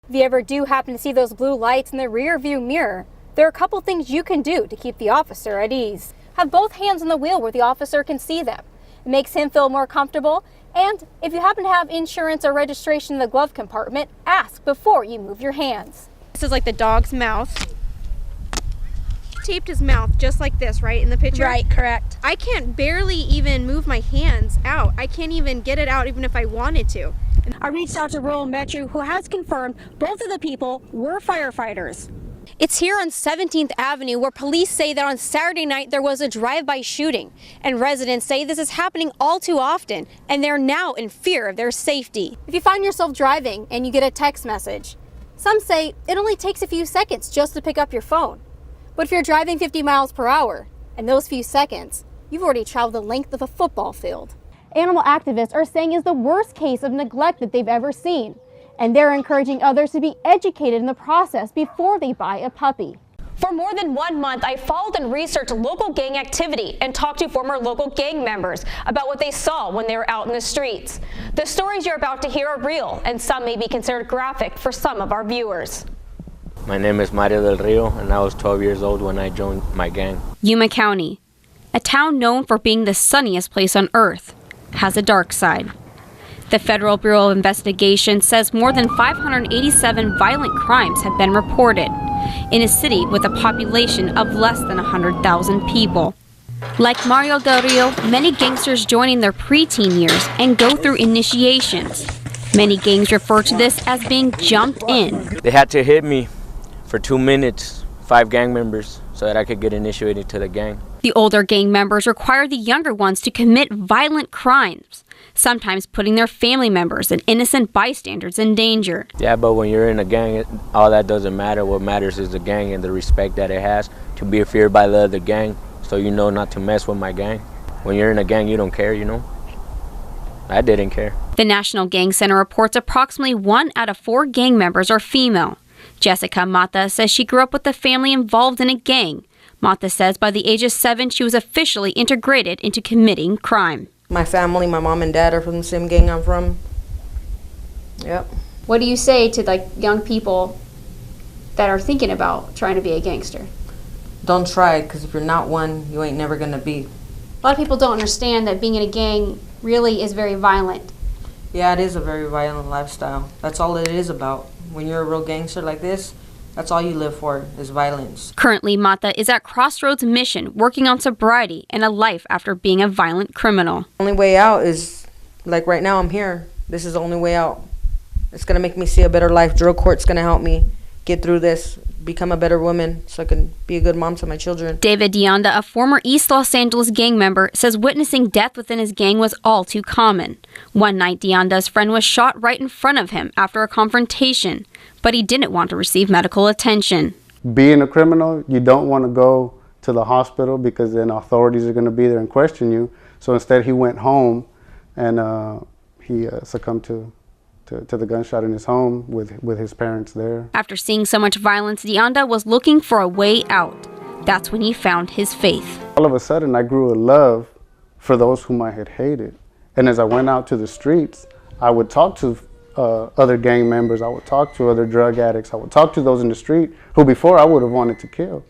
If you ever do happen to see those blue lights in the rear view mirror, there are a couple things you can do to keep the officer at ease. Have both hands on the wheel where the officer can see them. It makes him feel more comfortable. And if you happen to have insurance or registration in the glove compartment, ask before you move your hands. This is like the dog's mouth. Taped his mouth just like this, right, in the picture? Right, correct. I can't barely even move my hands out. I can't even get it out even if I wanted to. I reached out to Rural Metro, who has confirmed both of the people were firefighters. It's here on 17th Avenue where police say that on Saturday night there was a drive-by shooting, and residents say this is happening all too often and they're now in fear of their safety. If you find yourself driving and you get a text message, some say it only takes a few seconds just to pick up your phone. But if you're driving 50 miles per hour, in those few seconds, you've already traveled the length of a football field. Animal activists are saying it's the worst case of neglect that they've ever seen, and they're encouraging others to be educated in the process before they buy a puppy. For more than 1 month, I followed and researched local gang activity and talked to former local gang members about what they saw when they were out in the streets. The stories you're about to hear are real, and some may be considered graphic for some of our viewers. My name is Mario del Rio, and I was 12 years old when I joined my gang. Yuma County, a town known for being the sunniest place on earth, has a dark side. The Federal Bureau of Investigation says more than 587 violent crimes have been reported in a city with a population of less than 100,000 people. Like Mario del Rio, many gangsters join in their preteen years and go through initiations. Many gangs refer to this as being jumped in. They had to hit me for 2 minutes, 5 gang members, so that I could get initiated to the gang. The older gang members require the younger ones to commit violent crimes, sometimes putting their family members and innocent bystanders in danger. Yeah, but when you're in a gang, all that doesn't matter. What matters is the gang and the respect that it has to be feared by the other gang, so you know not to mess with my gang. When you're in a gang, you don't care, you know? I didn't care. The National Gang Center reports approximately 1 out of 4 gang members are female. Jessica Mata says she grew up with a family involved in a gang. Mata says by the age of 7, she was officially integrated into committing crime. My family, my mom and dad are from the same gang I'm from. Yep. What do you say to like young people that are thinking about trying to be a gangster? Don't try, because if you're not one, you ain't never gonna be. A lot of people don't understand that being in a gang really is very violent. Yeah, it is a very violent lifestyle. That's all it is about. When you're a real gangster like this, that's all you live for, is violence. Currently, Mata is at Crossroads Mission, working on sobriety and a life after being a violent criminal. The only way out is, like right now I'm here. This is the only way out. It's gonna make me see a better life. Drug court's gonna help me get through this, become a better woman, so I can be a good mom to my children. David Deonda, a former East Los Angeles gang member, says witnessing death within his gang was all too common. One night, Deonda's friend was shot right in front of him after a confrontation, but he didn't want to receive medical attention. Being a criminal, you don't want to go to the hospital because then authorities are going to be there and question you. So instead, he went home and he succumbed to the gunshot in his home with his parents there. After seeing so much violence, Deonda was looking for a way out. That's when he found his faith. All of a sudden, I grew a love for those whom I had hated. And as I went out to the streets, I would talk to other gang members, I would talk to other drug addicts, I would talk to those in the street who before I would have wanted to kill.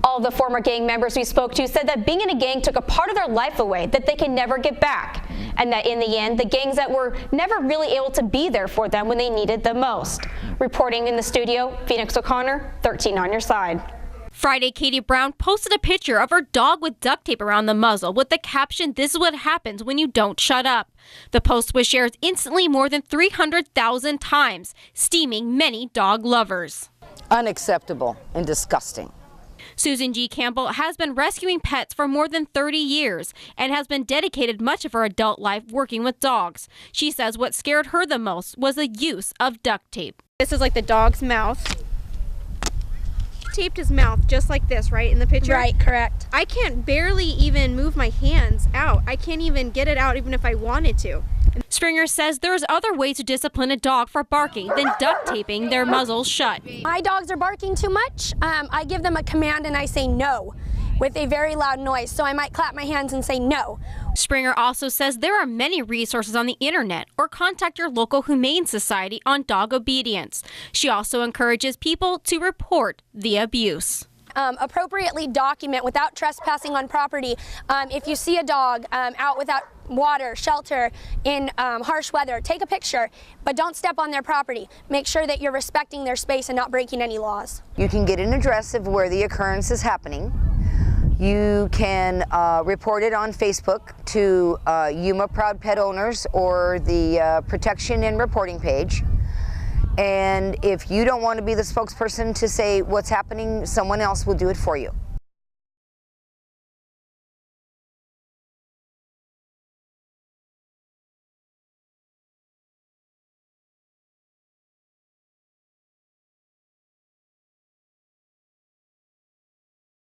All of the former gang members we spoke to said that being in a gang took a part of their life away that they can never get back, and that in the end, the gangs that were never really able to be there for them when they needed them most. Reporting in the studio, Phoenix O'Connor, 13 on your side. Friday, Katie Brown posted a picture of her dog with duct tape around the muzzle with the caption, "This is what happens when you don't shut up." The post was shared instantly more than 300,000 times, steaming many dog lovers. Unacceptable and disgusting. Susan G. Campbell has been rescuing pets for more than 30 years and has been dedicated much of her adult life working with dogs. She says what scared her the most was the use of duct tape. This is like the dog's mouth. Taped his mouth just like this, right, in the picture? Right, correct. I can't barely even move my hands out. I can't even get it out even if I wanted to. Springer says there's other ways to discipline a dog for barking than duct taping their muzzles shut. My dogs are barking too much. I give them a command and I say no with a very loud noise. So I might clap my hands and say no. Springer also says there are many resources on the internet, or contact your local humane society on dog obedience. She also encourages people to report the abuse. Appropriately document without trespassing on property. If you see a dog out without water, shelter, in harsh weather, take a picture, but don't step on their property. Make sure that you're respecting their space and not breaking any laws. You can get an address of where the occurrence is happening. You can report it on Facebook to Yuma Proud Pet Owners or the Protection and Reporting page. And if you don't want to be the spokesperson to say what's happening, someone else will do it for you.